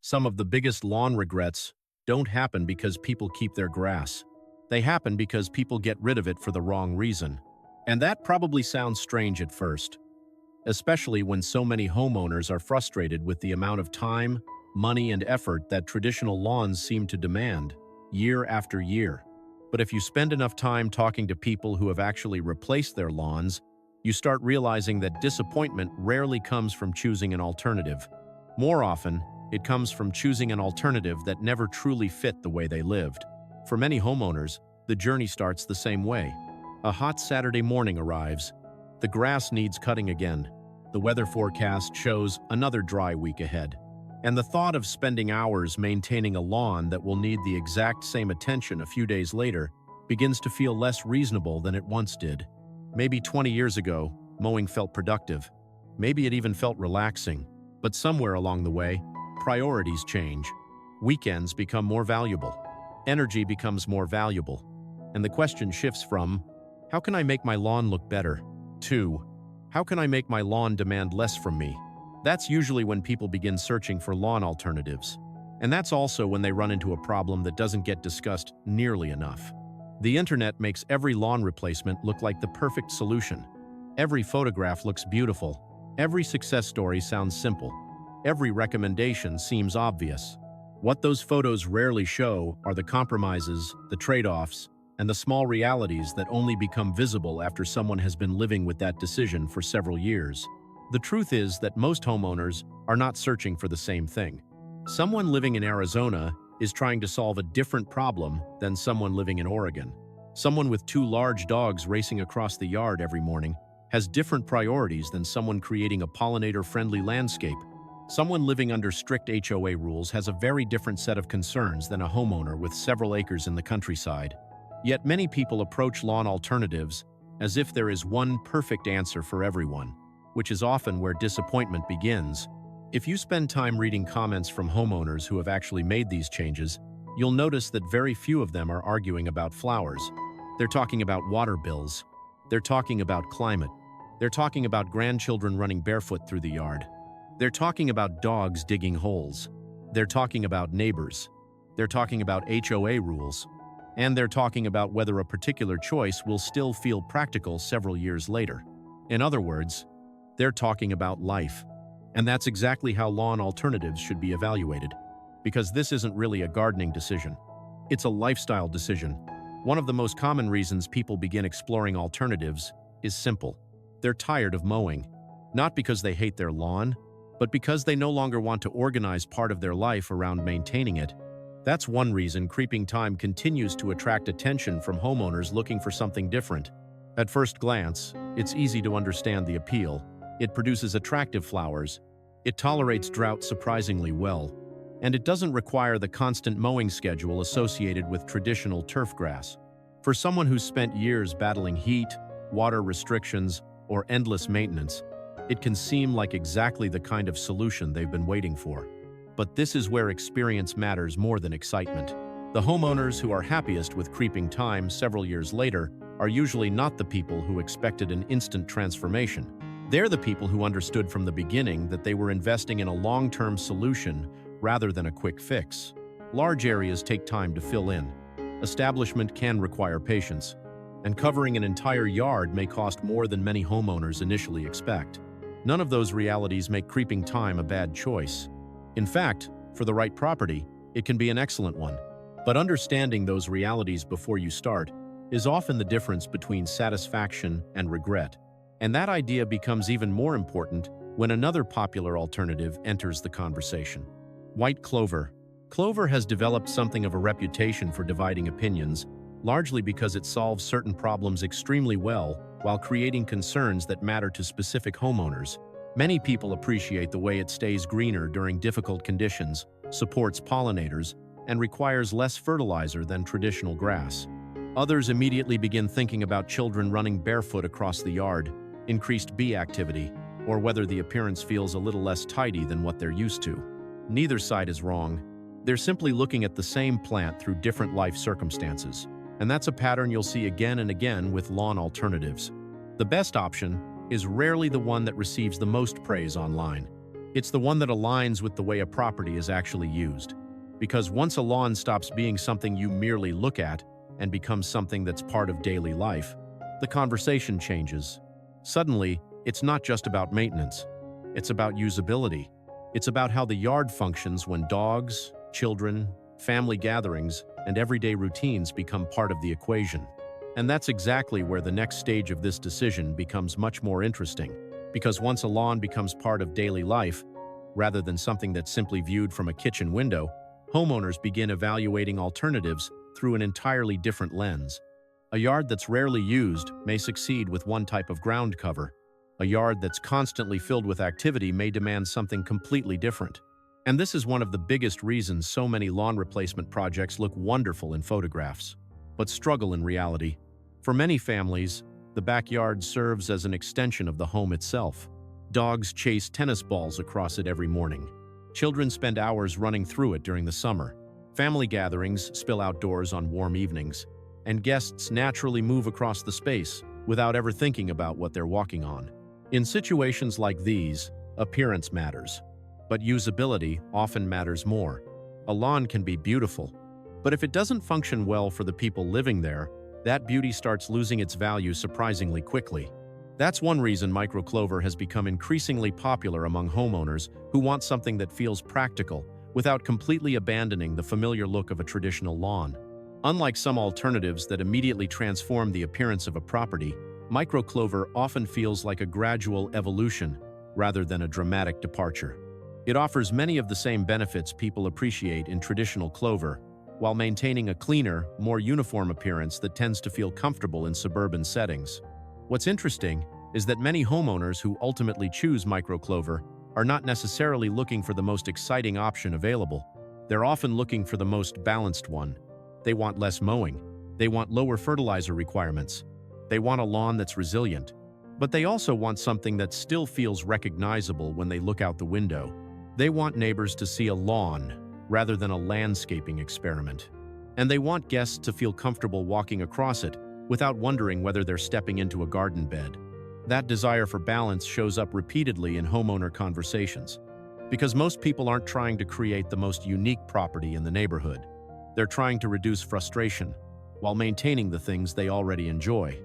Some of the biggest lawn regrets don't happen because people keep their grass. They happen because people get rid of it for the wrong reason. And that probably sounds strange at first, especially when so many homeowners are frustrated with the amount of time, money, and effort that traditional lawns seem to demand, year after year. But if you spend enough time talking to people who have actually replaced their lawns, you start realizing that disappointment rarely comes from choosing an alternative. More often, it comes from choosing an alternative that never truly fit the way they lived. For many homeowners, the journey starts the same way. A hot Saturday morning arrives. The grass needs cutting again. The weather forecast shows another dry week ahead. And the thought of spending hours maintaining a lawn that will need the exact same attention a few days later begins to feel less reasonable than it once did. Maybe 20 years ago, mowing felt productive. Maybe it even felt relaxing. But somewhere along the way, priorities change. Weekends become more valuable. Energy becomes more valuable. And the question shifts from, how can I make my lawn look better? To, how can I make my lawn demand less from me? That's usually when people begin searching for lawn alternatives. And that's also when they run into a problem that doesn't get discussed nearly enough. The internet makes every lawn replacement look like the perfect solution. Every photograph looks beautiful. Every success story sounds simple. Every recommendation seems obvious. What those photos rarely show are the compromises, the trade-offs, and the small realities that only become visible after someone has been living with that decision for several years. The truth is that most homeowners are not searching for the same thing. Someone living in Arizona is trying to solve a different problem than someone living in Oregon. Someone with two large dogs racing across the yard every morning has different priorities than someone creating a pollinator-friendly landscape. Someone living under strict HOA rules has a very different set of concerns than a homeowner with several acres in the countryside. Yet many people approach lawn alternatives as if there is one perfect answer for everyone, which is often where disappointment begins. If you spend time reading comments from homeowners who have actually made these changes, you'll notice that very few of them are arguing about flowers. They're talking about water bills. They're talking about climate. They're talking about grandchildren running barefoot through the yard. They're talking about dogs digging holes. They're talking about neighbors. They're talking about HOA rules. And they're talking about whether a particular choice will still feel practical several years later. In other words, they're talking about life. And that's exactly how lawn alternatives should be evaluated. Because this isn't really a gardening decision. It's a lifestyle decision. One of the most common reasons people begin exploring alternatives is simple. They're tired of mowing. Not because they hate their lawn, but because they no longer want to organize part of their life around maintaining it. That's one reason creeping time continues to attract attention from homeowners looking for something different. At first glance, it's easy to understand the appeal. It produces attractive flowers. It tolerates drought surprisingly well. And it doesn't require the constant mowing schedule associated with traditional turf grass. For someone who's spent years battling heat, water restrictions, or endless maintenance, it can seem like exactly the kind of solution they've been waiting for. But this is where experience matters more than excitement. The homeowners who are happiest with creeping time several years later are usually not the people who expected an instant transformation. They're the people who understood from the beginning that they were investing in a long-term solution rather than a quick fix. Large areas take time to fill in. Establishment can require patience. And covering an entire yard may cost more than many homeowners initially expect. None of those realities make creeping time a bad choice. In fact, for the right property, it can be an excellent one. But understanding those realities before you start is often the difference between satisfaction and regret. And that idea becomes even more important when another popular alternative enters the conversation. White clover. Clover has developed something of a reputation for dividing opinions, largely because it solves certain problems extremely well while creating concerns that matter to specific homeowners. Many people appreciate the way it stays greener during difficult conditions, supports pollinators, and requires less fertilizer than traditional grass. Others immediately begin thinking about children running barefoot across the yard, increased bee activity, or whether the appearance feels a little less tidy than what they're used to. Neither side is wrong. They're simply looking at the same plant through different life circumstances. And that's a pattern you'll see again and again with lawn alternatives. The best option is rarely the one that receives the most praise online. It's the one that aligns with the way a property is actually used. Because once a lawn stops being something you merely look at and becomes something that's part of daily life, the conversation changes. Suddenly, it's not just about maintenance. It's about usability. It's about how the yard functions when dogs, children, family gatherings, and everyday routines become part of the equation. And that's exactly where the next stage of this decision becomes much more interesting. Because once a lawn becomes part of daily life, rather than something that's simply viewed from a kitchen window, homeowners begin evaluating alternatives through an entirely different lens. A yard that's rarely used may succeed with one type of ground cover. A yard that's constantly filled with activity may demand something completely different. And this is one of the biggest reasons so many lawn replacement projects look wonderful in photographs, but struggle in reality. For many families, the backyard serves as an extension of the home itself. Dogs chase tennis balls across it every morning. Children spend hours running through it during the summer. Family gatherings spill outdoors on warm evenings, and guests naturally move across the space without ever thinking about what they're walking on. In situations like these, appearance matters, but usability often matters more. A lawn can be beautiful, but if it doesn't function well for the people living there, that beauty starts losing its value surprisingly quickly. That's one reason microclover has become increasingly popular among homeowners who want something that feels practical without completely abandoning the familiar look of a traditional lawn. Unlike some alternatives that immediately transform the appearance of a property, microclover often feels like a gradual evolution rather than a dramatic departure. It offers many of the same benefits people appreciate in traditional clover, while maintaining a cleaner, more uniform appearance that tends to feel comfortable in suburban settings. What's interesting is that many homeowners who ultimately choose microclover are not necessarily looking for the most exciting option available. They're often looking for the most balanced one. They want less mowing. They want lower fertilizer requirements. They want a lawn that's resilient. But they also want something that still feels recognizable when they look out the window. They want neighbors to see a lawn rather than a landscaping experiment. And they want guests to feel comfortable walking across it without wondering whether they're stepping into a garden bed. That desire for balance shows up repeatedly in homeowner conversations, because most people aren't trying to create the most unique property in the neighborhood. They're trying to reduce frustration while maintaining the things they already enjoy.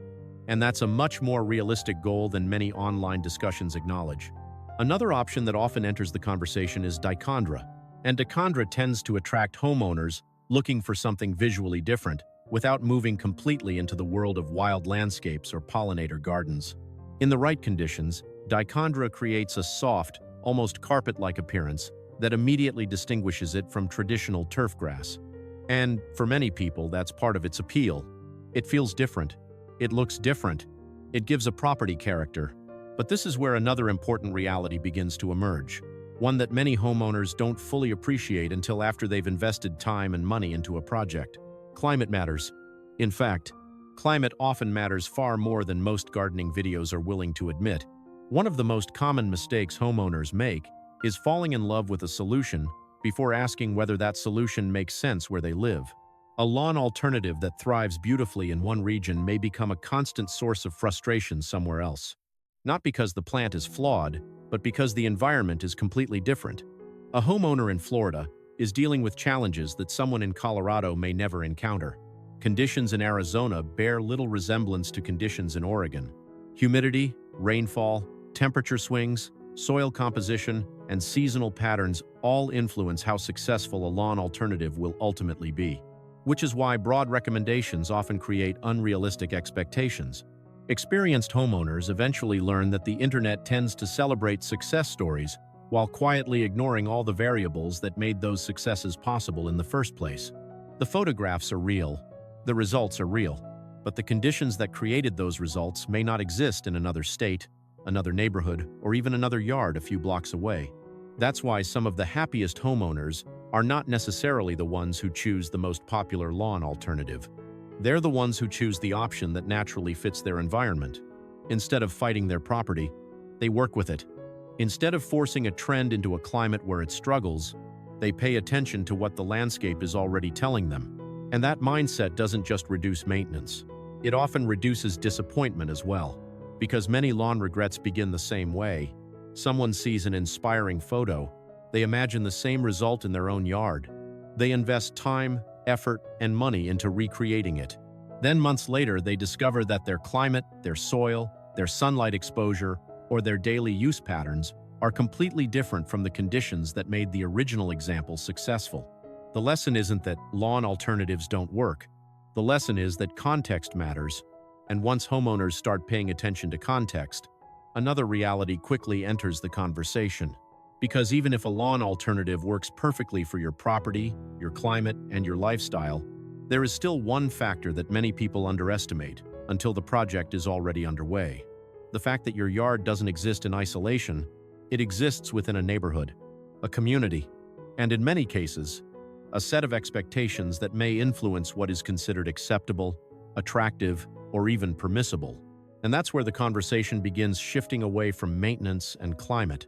And that's a much more realistic goal than many online discussions acknowledge. Another option that often enters the conversation is dichondra, and dichondra tends to attract homeowners looking for something visually different without moving completely into the world of wild landscapes or pollinator gardens. In the right conditions, dichondra creates a soft, almost carpet-like appearance that immediately distinguishes it from traditional turf grass. And for many people, that's part of its appeal. It feels different. It looks different. It gives a property character. But this is where another important reality begins to emerge, one that many homeowners don't fully appreciate until after they've invested time and money into a project. Climate matters. In fact, climate often matters far more than most gardening videos are willing to admit. One of the most common mistakes homeowners make is falling in love with a solution before asking whether that solution makes sense where they live. A lawn alternative that thrives beautifully in one region may become a constant source of frustration somewhere else. Not because the plant is flawed, but because the environment is completely different. A homeowner in Florida is dealing with challenges that someone in Colorado may never encounter. Conditions in Arizona bear little resemblance to conditions in Oregon. Humidity, rainfall, temperature swings, soil composition, and seasonal patterns all influence how successful a lawn alternative will ultimately be. Which is why broad recommendations often create unrealistic expectations. Experienced homeowners eventually learn that the internet tends to celebrate success stories while quietly ignoring all the variables that made those successes possible in the first place. The photographs are real, the results are real, but the conditions that created those results may not exist in another state, another neighborhood, or even another yard a few blocks away. That's why some of the happiest homeowners are not necessarily the ones who choose the most popular lawn alternative. They're the ones who choose the option that naturally fits their environment. Instead of fighting their property, they work with it. Instead of forcing a trend into a climate where it struggles, they pay attention to what the landscape is already telling them. And that mindset doesn't just reduce maintenance. It often reduces disappointment as well. Because many lawn regrets begin the same way. Someone sees an inspiring photo, they imagine the same result in their own yard. They invest time, effort, and money into recreating it. Then months later, they discover that their climate, their soil, their sunlight exposure, or their daily use patterns are completely different from the conditions that made the original example successful. The lesson isn't that lawn alternatives don't work. The lesson is that context matters, and once homeowners start paying attention to context, another reality quickly enters the conversation. Because even if a lawn alternative works perfectly for your property, your climate, and your lifestyle, there is still one factor that many people underestimate until the project is already underway. The fact that your yard doesn't exist in isolation, it exists within a neighborhood, a community, and in many cases, a set of expectations that may influence what is considered acceptable, attractive, or even permissible. And that's where the conversation begins shifting away from maintenance and climate,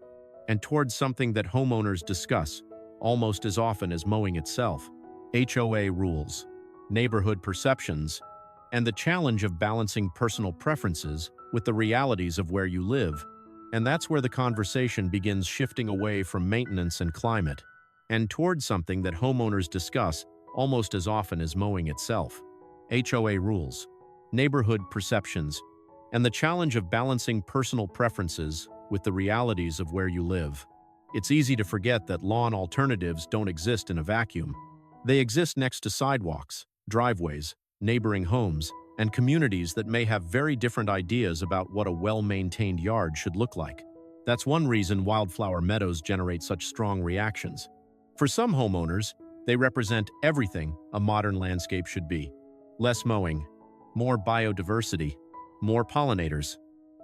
and towards something that homeowners discuss almost as often as mowing itself: HOA rules, neighborhood perceptions, and the challenge of balancing personal preferences with the realities of where you live. And that's where the conversation begins shifting away from maintenance and climate, and towards something that homeowners discuss almost as often as mowing itself: HOA rules, neighborhood perceptions, and the challenge of balancing personal preferences with the realities of where you live. It's easy to forget that lawn alternatives don't exist in a vacuum. They exist next to sidewalks, driveways, neighboring homes, and communities that may have very different ideas about what a well-maintained yard should look like. That's one reason wildflower meadows generate such strong reactions. For some homeowners, they represent everything a modern landscape should be: less mowing, more biodiversity, more pollinators,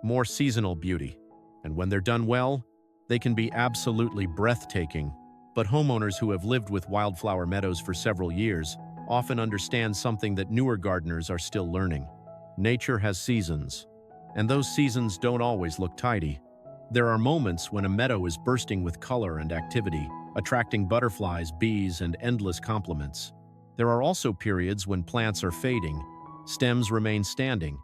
more seasonal beauty. And when they're done well, they can be absolutely breathtaking. But homeowners who have lived with wildflower meadows for several years often understand something that newer gardeners are still learning. Nature has seasons, and those seasons don't always look tidy. There are moments when a meadow is bursting with color and activity, attracting butterflies, bees, and endless compliments. There are also periods when plants are fading, stems remain standing,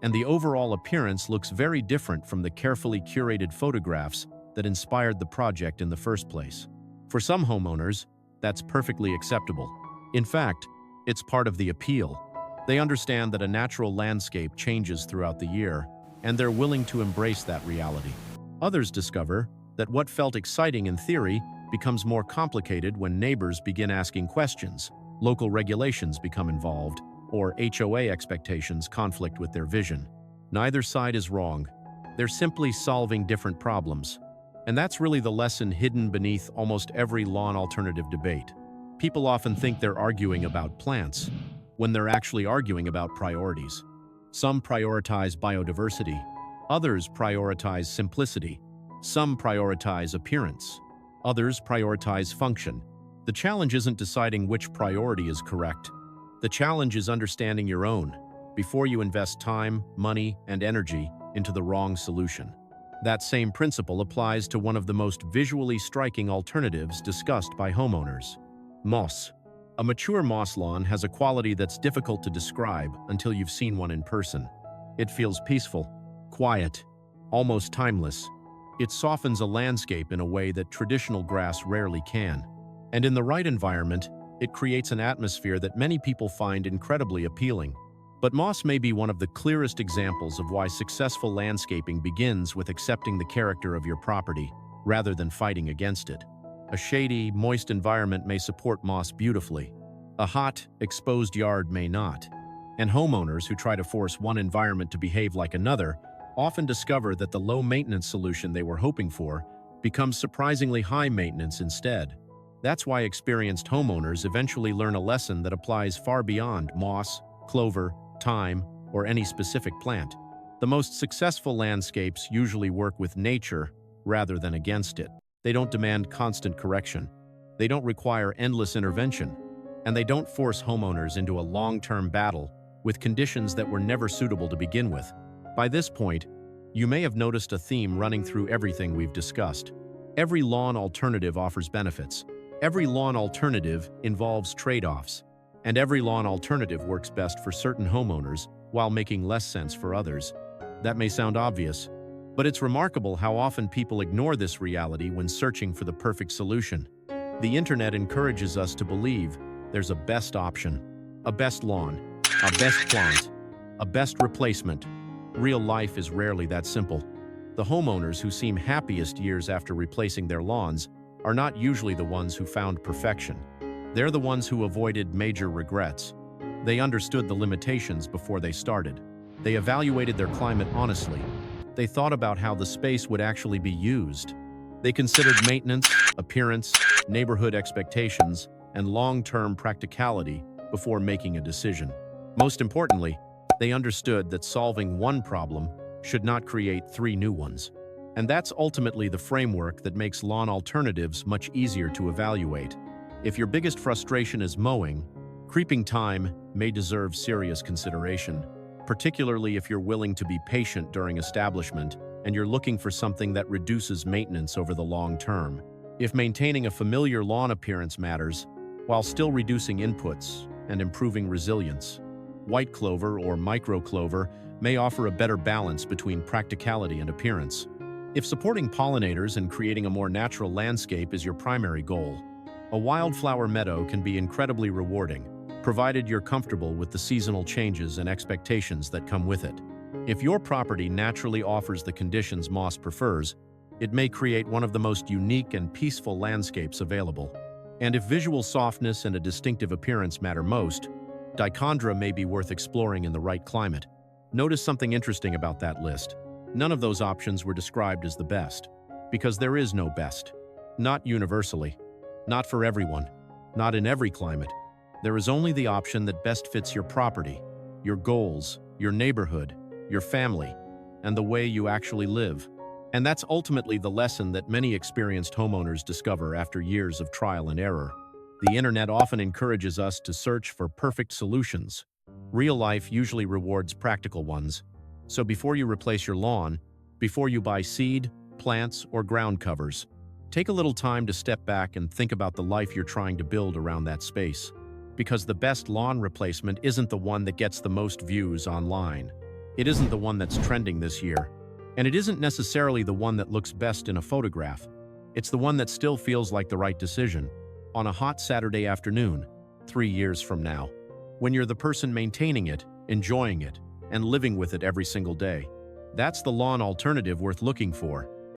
and the overall appearance looks very different from the carefully curated photographs that inspired the project in the first place. For some homeowners, that's perfectly acceptable. In fact, it's part of the appeal. They understand that a natural landscape changes throughout the year, and they're willing to embrace that reality. Others discover that what felt exciting in theory becomes more complicated when neighbors begin asking questions, local regulations become involved, or HOA expectations conflict with their vision. Neither side is wrong. They're simply solving different problems. And that's really the lesson hidden beneath almost every lawn alternative debate. People often think they're arguing about plants, when they're actually arguing about priorities. Some prioritize biodiversity, others prioritize simplicity, some prioritize appearance, others prioritize function. The challenge isn't deciding which priority is correct. The challenge is understanding your own before you invest time, money, and energy into the wrong solution. That same principle applies to one of the most visually striking alternatives discussed by homeowners: moss. A mature moss lawn has a quality that's difficult to describe until you've seen one in person. It feels peaceful, quiet, almost timeless. It softens a landscape in a way that traditional grass rarely can. And in the right environment, it creates an atmosphere that many people find incredibly appealing. But moss may be one of the clearest examples of why successful landscaping begins with accepting the character of your property, rather than fighting against it. A shady, moist environment may support moss beautifully. A hot, exposed yard may not. And homeowners who try to force one environment to behave like another often discover that the low-maintenance solution they were hoping for becomes surprisingly high maintenance instead. That's why experienced homeowners eventually learn a lesson that applies far beyond moss, clover, thyme, or any specific plant. The most successful landscapes usually work with nature rather than against it. They don't demand constant correction. They don't require endless intervention. And they don't force homeowners into a long-term battle with conditions that were never suitable to begin with. By this point, you may have noticed a theme running through everything we've discussed. Every lawn alternative offers benefits. Every lawn alternative involves trade-offs. And every lawn alternative works best for certain homeowners while making less sense for others. That may sound obvious, But it's remarkable how often people ignore this reality when searching for the perfect solution. The internet encourages us to believe there's a best option, a best lawn, a best plant, a best replacement. Real life is rarely that simple. The homeowners who seem happiest years after replacing their lawns are not usually the ones who found perfection. They're the ones who avoided major regrets. They understood the limitations before they started. They evaluated their climate honestly. They thought about how the space would actually be used. They considered maintenance, appearance, neighborhood expectations, and long-term practicality before making a decision. Most importantly, they understood that solving one problem should not create 3 new ones. And that's ultimately the framework that makes lawn alternatives much easier to evaluate. If your biggest frustration is mowing, creeping time may deserve serious consideration, particularly if you're willing to be patient during establishment and you're looking for something that reduces maintenance over the long term. If maintaining a familiar lawn appearance matters, while still reducing inputs and improving resilience, white clover or micro clover may offer a better balance between practicality and appearance. If supporting pollinators and creating a more natural landscape is your primary goal, a wildflower meadow can be incredibly rewarding, provided you're comfortable with the seasonal changes and expectations that come with it. If your property naturally offers the conditions moss prefers, it may create one of the most unique and peaceful landscapes available. And if visual softness and a distinctive appearance matter most, dichondra may be worth exploring in the right climate. Notice something interesting about that list. None of those options were described as the best, because there is no best. Not universally. Not for everyone. Not in every climate. There is only the option that best fits your property, your goals, your neighborhood, your family, and the way you actually live. And that's ultimately the lesson that many experienced homeowners discover after years of trial and error. The internet often encourages us to search for perfect solutions. Real life usually rewards practical ones. So before you replace your lawn, before you buy seed, plants, or ground covers, take a little time to step back and think about the life you're trying to build around that space. Because the best lawn replacement isn't the one that gets the most views online. It isn't the one that's trending this year. And it isn't necessarily the one that looks best in a photograph. It's the one that still feels like the right decision on a hot Saturday afternoon, 3 years from now, when you're the person maintaining it, enjoying it, and living with it every single day. That's the lawn alternative worth looking for.